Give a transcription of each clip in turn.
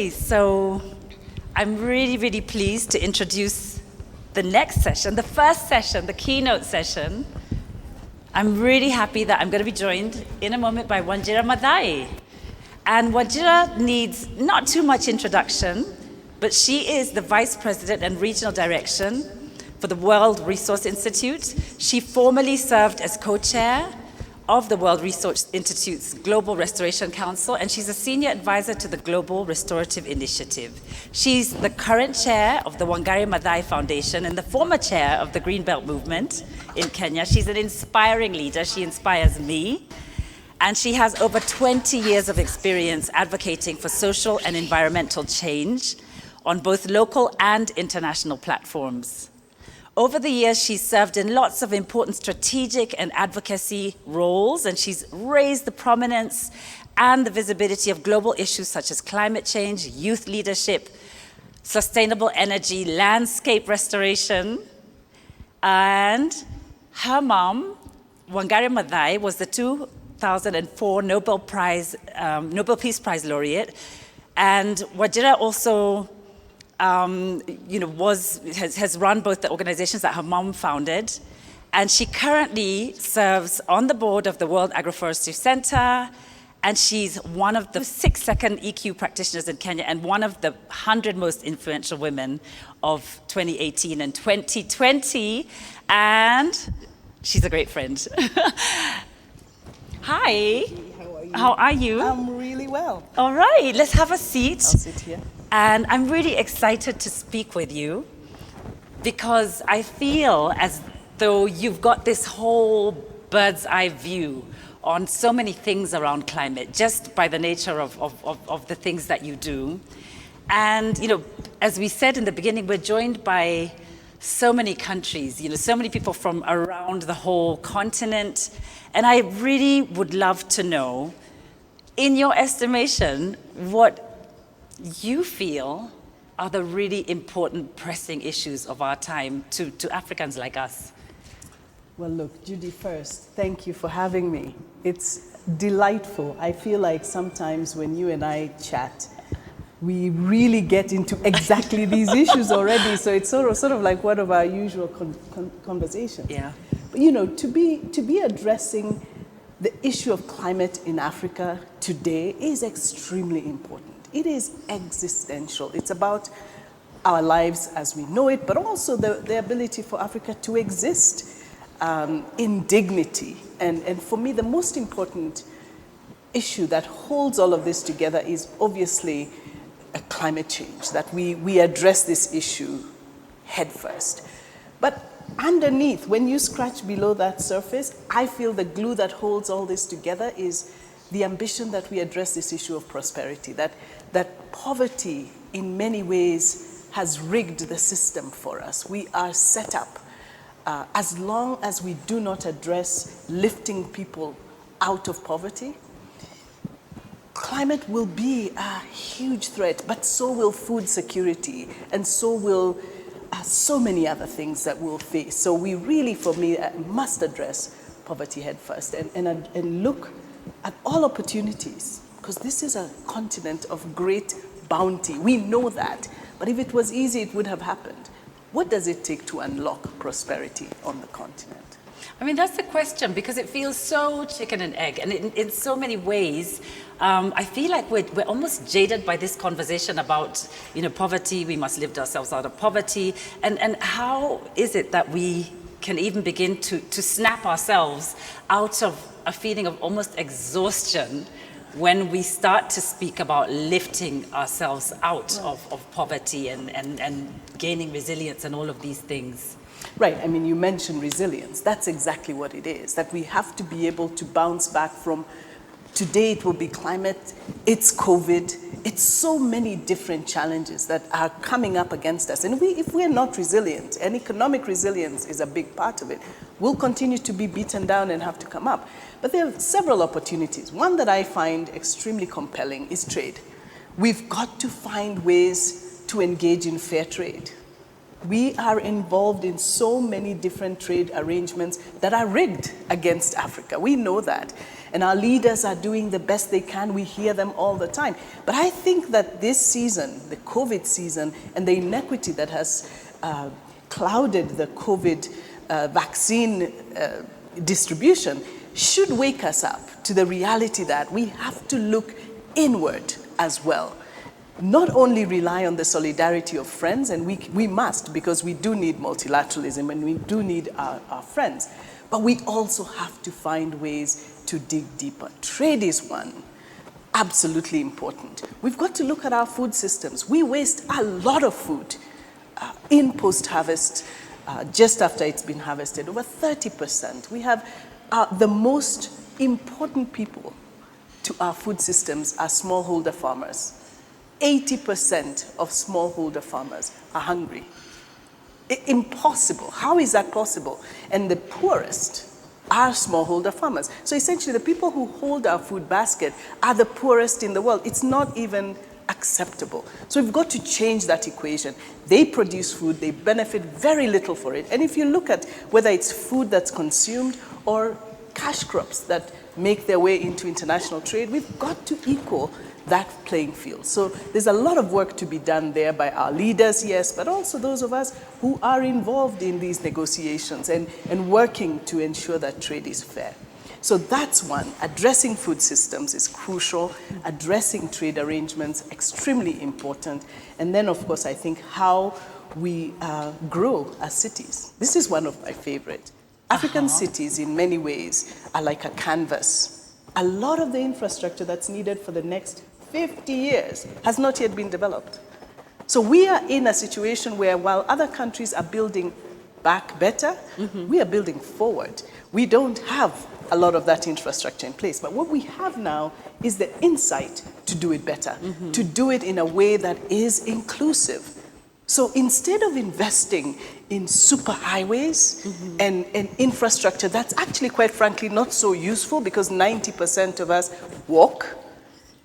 Okay, so I'm really, really pleased to introduce the next session, the first session, the keynote session. I'm really happy that I'm going to be joined in a moment by Wanjira Maathai. And Wanjira needs not too much introduction, but she is the Vice President and Regional Direction for the World Resource Institute. She formerly served as co-chair of the World Resource Institute's Global Restoration Council, and she's a senior advisor to the Global Restorative Initiative. She's the current chair of the Wangari Maathai Foundation and the former chair of the Green Belt Movement in Kenya. She's an inspiring leader. She inspires me. And she has over 20 years of experience advocating for social and environmental change on both local and international platforms. Over the years, she's served in lots of important strategic and advocacy roles, and she's raised the prominence and the visibility of global issues such as climate change, youth leadership, sustainable energy, landscape restoration. And her mom, Wangari Maathai, was the 2004 Nobel Peace Prize laureate. And Wanjira also has run both the organizations that her mom founded, and she currently serves on the board of the World Agroforestry Center, and she's one of the 6-second EQ practitioners in Kenya and one of the 100 most influential women of 2018 and 2020, and she's a great friend. Hi. How are you? How are you? I'm really well. All right, let's have a seat. I'll sit here. And I'm really excited to speak with you because I feel as though you've got this whole bird's eye view on so many things around climate, just by the nature of the things that you do. And, as we said in the beginning, we're joined by so many countries, so many people from around the whole continent. And I really would love to know, in your estimation, what you feel are the really important pressing issues of our time to Africans like us? Well, look, Judy, first, thank you for having me. It's delightful. I feel like sometimes when you and I chat, we really get into exactly these issues already. So it's sort of like one of our usual conversations. Yeah. But to be addressing the issue of climate in Africa today is extremely important. It is existential. It's about our lives as we know it, but also the ability for Africa to exist in dignity. And for me, the most important issue that holds all of this together is obviously climate change, that we address this issue head first. But underneath, when you scratch below that surface, I feel the glue that holds all this together is the ambition that we address this issue of prosperity, that poverty in many ways has rigged the system for us. We are set up. As long as we do not address lifting people out of poverty, climate will be a huge threat, but so will food security, and so will so many other things that we'll face. So we really, for me, must address poverty head first and look at all opportunities, because this is a continent of great bounty. We know that, but if it was easy, it would have happened. What does it take to unlock prosperity on the continent? I mean, that's the question, because it feels so chicken and egg, and in so many ways, I feel like we're almost jaded by this conversation about, poverty. We must lift ourselves out of poverty, and how is it that we can even begin to snap ourselves out of a feeling of almost exhaustion when we start to speak about lifting ourselves out of poverty and gaining resilience and all of these things. Right, I mean, you mentioned resilience. That's exactly what it is, that we have to be able to bounce back from today. It will be climate, it's COVID, it's so many different challenges that are coming up against us. And if we're not resilient, and economic resilience is a big part of it, we'll continue to be beaten down and have to come up. But there are several opportunities. One that I find extremely compelling is trade. We've got to find ways to engage in fair trade. We are involved in so many different trade arrangements that are rigged against Africa. We know that. And our leaders are doing the best they can. We hear them all the time. But I think that this season, the COVID season, and the inequity that has clouded the COVID vaccine distribution should wake us up to the reality that we have to look inward as well. Not only rely on the solidarity of friends, and we must, because we do need multilateralism and we do need our friends, but we also have to find ways to dig deeper. Trade is one, absolutely important. We've got to look at our food systems. We waste a lot of food in post-harvest, just after it's been harvested, over 30%. We have the most important people to our food systems are smallholder farmers. 80% of smallholder farmers are hungry. Impossible. How is that possible? And the poorest are smallholder farmers. So essentially, the people who hold our food basket are the poorest in the world. It's not even acceptable. So we've got to change that equation. They produce food, they benefit very little for it. And if you look at whether it's food that's consumed or cash crops that make their way into international trade, we've got to equal that playing field. So there's a lot of work to be done there by our leaders, yes, but also those of us who are involved in these negotiations and working to ensure that trade is fair. So that's one. Addressing food systems is crucial. Addressing trade arrangements, extremely important. And then, of course, I think how we grow as cities. This is one of my favorite. African cities, in many ways, are like a canvas. A lot of the infrastructure that's needed for the next 50 years has not yet been developed. So we are in a situation where while other countries are building back better, we are building forward. We don't have a lot of that infrastructure in place. But what we have now is the insight to do it better, to do it in a way that is inclusive. So instead of investing in superhighways and infrastructure that's actually, quite frankly, not so useful because 90% of us walk,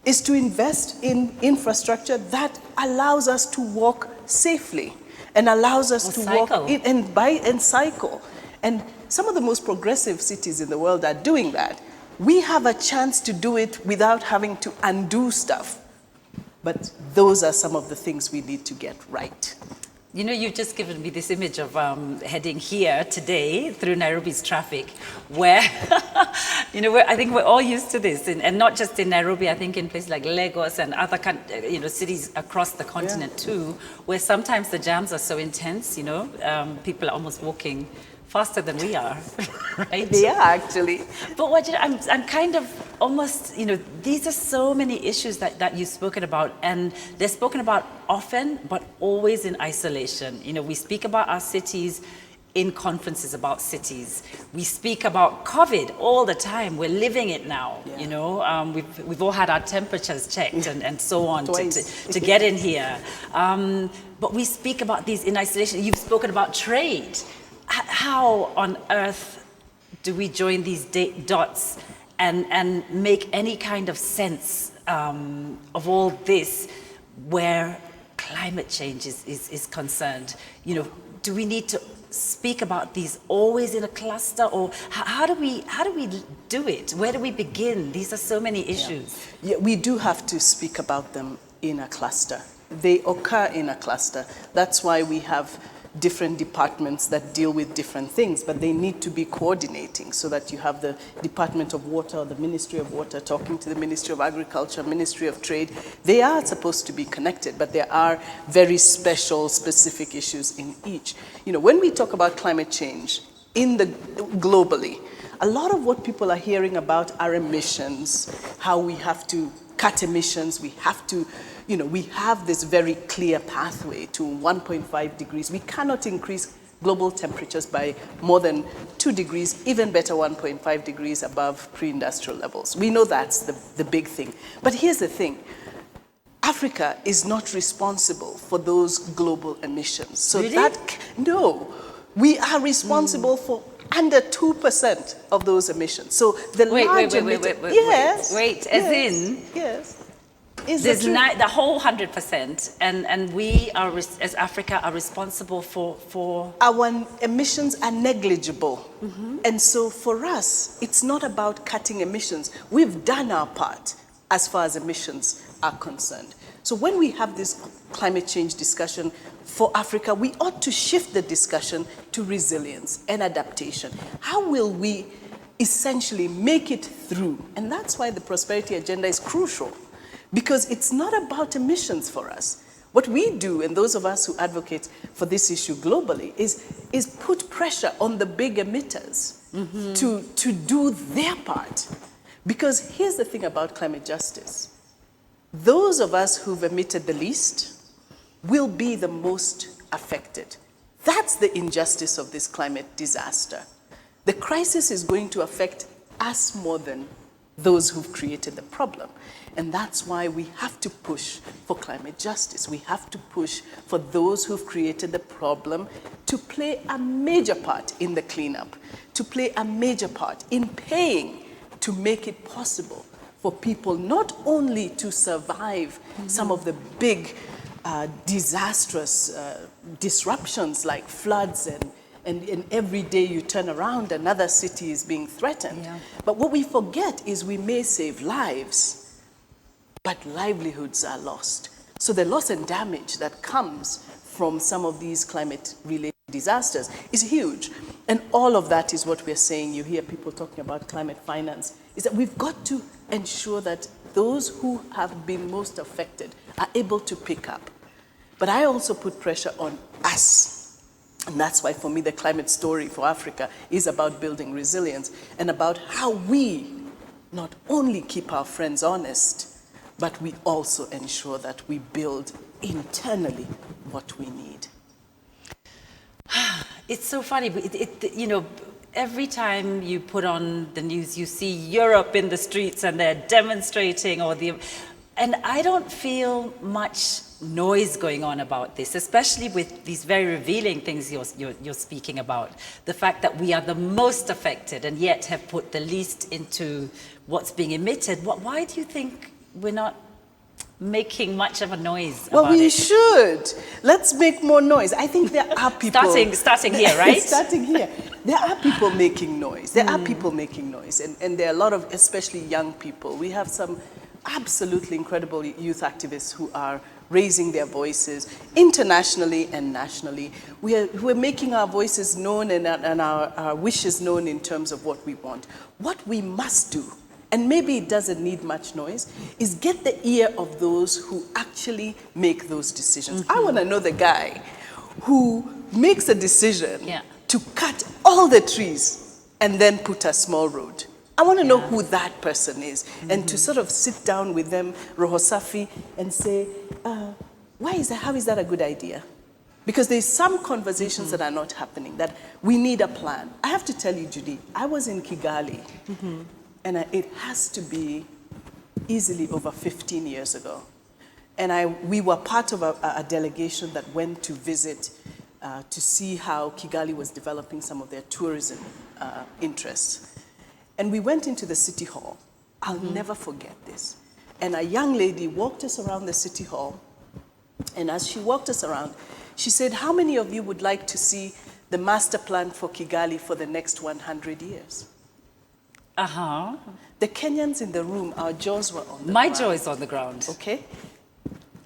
is to invest in infrastructure that allows us to walk safely and allows us to walk in and cycle. And some of the most progressive cities in the world are doing that. We have a chance to do it without having to undo stuff. But those are some of the things we need to get right. You know, you've just given me this image of heading here today through Nairobi's traffic, where, you know, I think we're all used to this, and not just in Nairobi, I think in places like Lagos and other cities across the continent too, where sometimes the jams are so intense, you know, people are almost walking faster than we are, right? They are, actually. But what, I'm kind of almost, you know, these are so many issues that you've spoken about, and they're spoken about often, but always in isolation. You know, we speak about our cities in conferences about cities. We speak about COVID all the time. We're living it now, you know. We've all had our temperatures checked and so on to get in here. But we speak about these in isolation. You've spoken about trade. How on earth do we join these dots and make any kind of sense of all this where climate change is concerned? You know, do we need to speak about these always in a cluster, or how do we do it? Where do we begin? These are so many issues. Yeah, we do have to speak about them in a cluster. They occur in a cluster. That's why we have different departments that deal with different things, but they need to be coordinating so that you have the Department of Water or the Ministry of Water talking to the Ministry of Agriculture, Ministry of Trade. They are supposed to be connected, but there are very special, specific issues in each. You know, when we talk about climate change globally, a lot of what people are hearing about are emissions, how we have to cut emissions, we have to, you know, we have this very clear pathway to 1.5 degrees. We cannot increase global temperatures by more than 2 degrees, even better 1.5 degrees above pre-industrial levels. We know that's the big thing. But here's the thing. Africa is not responsible for those global emissions. So really? No, we are responsible for under 2% of those emissions. So the large emitter. Wait, as in? Yes. Is There's the truth. the whole 100%, and we are, as Africa, are responsible for. Our emissions are negligible. And so for us, it's not about cutting emissions. We've done our part as far as emissions are concerned. So when we have this climate change discussion for Africa, we ought to shift the discussion to resilience and adaptation. How will we essentially make it through? And that's why the prosperity agenda is crucial, because it's not about emissions for us. What we do, and those of us who advocate for this issue globally, is put pressure on the big emitters to do their part. Because here's the thing about climate justice. Those of us who've emitted the least will be the most affected. That's the injustice of this climate disaster. The crisis is going to affect us more than those who've created the problem. And that's why we have to push for climate justice. We have to push for those who've created the problem to play a major part in the cleanup, to play a major part in paying to make it possible for people not only to survive some of the big disastrous disruptions like floods and every day you turn around, another city is being threatened. Yeah. But what we forget is we may save lives, but livelihoods are lost. So the loss and damage that comes from some of these climate-related disasters is huge. And all of that is what we're saying. You hear people talking about climate finance, is that we've got to ensure that those who have been most affected are able to pick up. But I also put pressure on us. And that's why, for me, the climate story for Africa is about building resilience and about how we not only keep our friends honest, but we also ensure that we build internally what we need. It's so funny, but you know, every time you put on the news, you see Europe in the streets and they're demonstrating, and I don't feel much noise going on about this, especially with these very revealing things you're speaking about. The fact that we are the most affected and yet have put the least into what's being emitted. Why do you think we're not making much of a noise about it? Well, we should. Let's make more noise. I think there are people... Starting here, right? Starting here. There are people making noise. There are people making noise. And there are a lot of, especially young people. We have some absolutely incredible youth activists who are raising their voices internationally and nationally. We're making our voices known and our wishes known in terms of what we want. What we must do, and maybe it doesn't need much noise, is get the ear of those who actually make those decisions. I want to know the guy who makes a decision to cut all the trees and then put a small road. I want to know who that person is, and to sort of sit down with them, roho safi, and say, how is that a good idea? Because there's some conversations that are not happening, that we need a plan. I have to tell you, Judy, I was in Kigali, and it has to be easily over 15 years ago. And we were part of a delegation that went to visit to see how Kigali was developing some of their tourism interests. And we went into the city hall. I'll never forget this. And a young lady walked us around the city hall. And as she walked us around, she said, how many of you would like to see the master plan for Kigali for the next 100 years? The Kenyans in the room, our jaws were on the ground. My jaw is on the ground. Okay?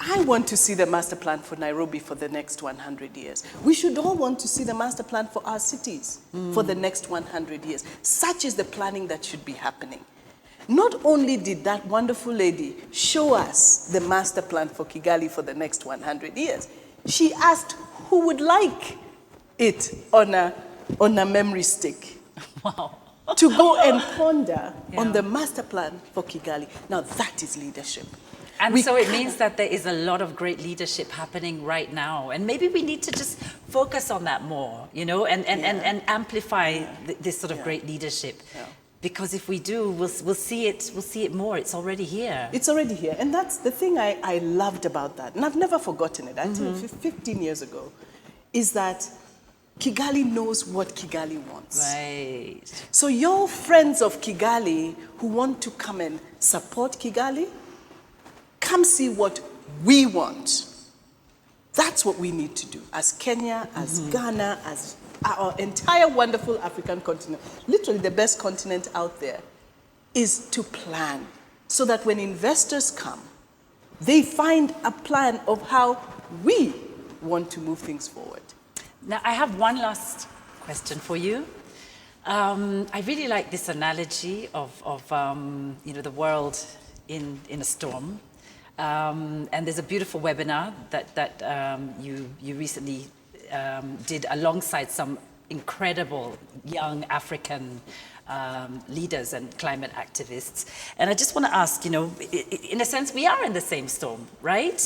I want to see the master plan for Nairobi for the next 100 years. We should all want to see the master plan for our cities for the next 100 years. Such is the planning that should be happening. Not only did that wonderful lady show us the master plan for Kigali for the next 100 years, she asked who would like it on a memory stick. Wow. To go and ponder on the master plan for Kigali. Now that is leadership. And so it means that there is a lot of great leadership happening right now. And maybe we need to just focus on that more, you know, and amplify this sort of great leadership. Yeah. Because if we do, we'll see it more. It's already here. It's already here. And that's the thing I loved about that. And I've never forgotten it. Until 15 years ago, is that Kigali knows what Kigali wants. Right. So your friends of Kigali who want to come and support Kigali, come see what we want. That's what we need to do as Kenya, as Ghana, as our entire wonderful African continent, literally the best continent out there, is to plan so that when investors come, they find a plan of how we want to move things forward. Now, I have one last question for you. I really like this analogy of the world in a storm. And there's a beautiful webinar that you recently did alongside some incredible young African leaders and climate activists. And I just want to ask, in a sense, we are in the same storm, right?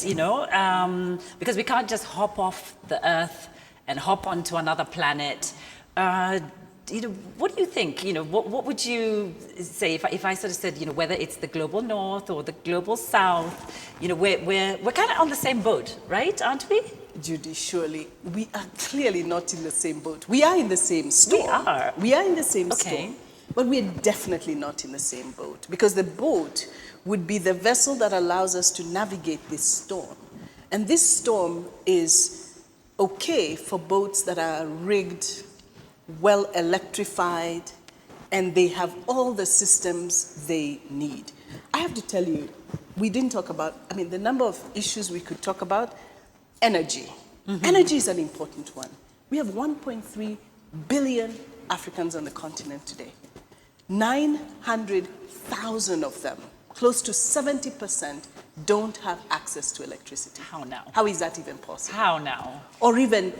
Because we can't just hop off the Earth and hop onto another planet. What do you think? What would you say if I sort of said, whether it's the global north or the global south, we're kind of on the same boat, right? Aren't we? Judy, surely we are clearly not in the same boat. We are in the same storm. We are in the same storm, but we are definitely not in the same boat, because the boat would be the vessel that allows us to navigate this storm. And this storm is okay for boats that are rigged, well electrified, and they have all the systems they need. I have to tell you, we didn't talk about, the number of issues we could talk about. Energy. Energy is an important one. We have 1.3 billion Africans on the continent today. 900,000 of them, close to 70%, don't have access to electricity. How now? How is that even possible? How now? Or even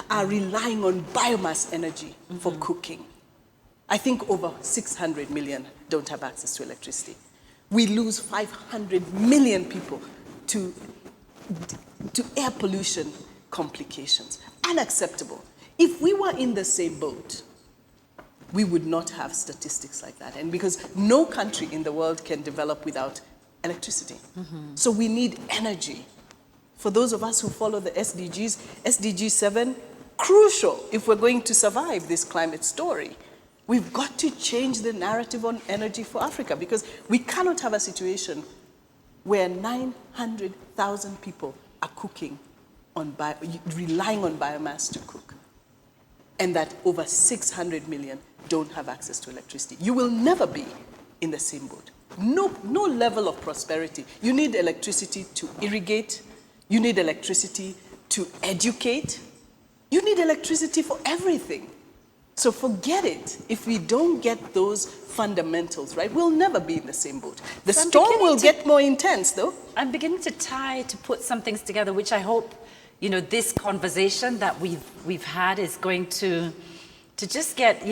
are relying on biomass energy for cooking. I think over 600 million don't have access to electricity. We lose 500 million people to air pollution complications. Unacceptable. If we were in the same boat, we would not have statistics like that. And because no country in the world can develop without electricity. So we need energy. For those of us who follow the SDGs, SDG 7, crucial if we're going to survive this climate story. We've got to change the narrative on energy for Africa, because we cannot have a situation where 900,000 people are cooking relying on biomass to cook, and that over 600 million don't have access to electricity. You will never be in the same boat. No level of prosperity. You need electricity to irrigate. You need electricity to educate. You need electricity for everything. So forget it. If we don't get those fundamentals right, we'll never be in the same boat. The storm will get more intense, though. I'm beginning to put some things together, which I hope, this conversation that we've had is going to just get,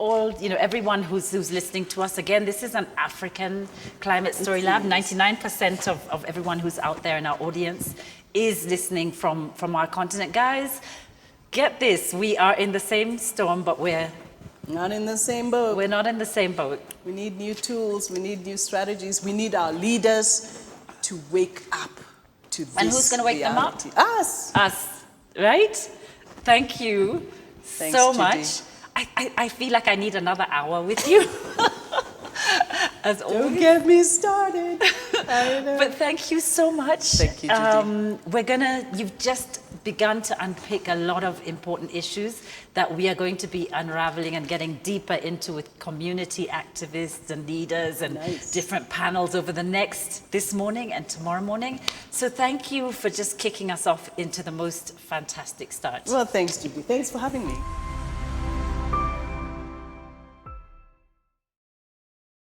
everyone who's listening to us. Again, this is an African Climate Story Lab. 99% of everyone who's out there in our audience is listening from our continent. Guys, get this, we are in the same storm, but we're not in the same boat. We're not in the same boat. We need new tools, we need new strategies, we need our leaders to wake up to this reality. And who's going to wake them up? Us. Us, right? Thank you so Judy. much. I feel like I need another hour with you. As always. Don't get me started. I know. But thank you so much. Thank you, Judy. You've just begun to unpick a lot of important issues that we are going to be unraveling and getting deeper into with community activists and leaders and different panels over this morning and tomorrow morning. So thank you for just kicking us off into the most fantastic start. Well, thanks, Judy. Thanks for having me.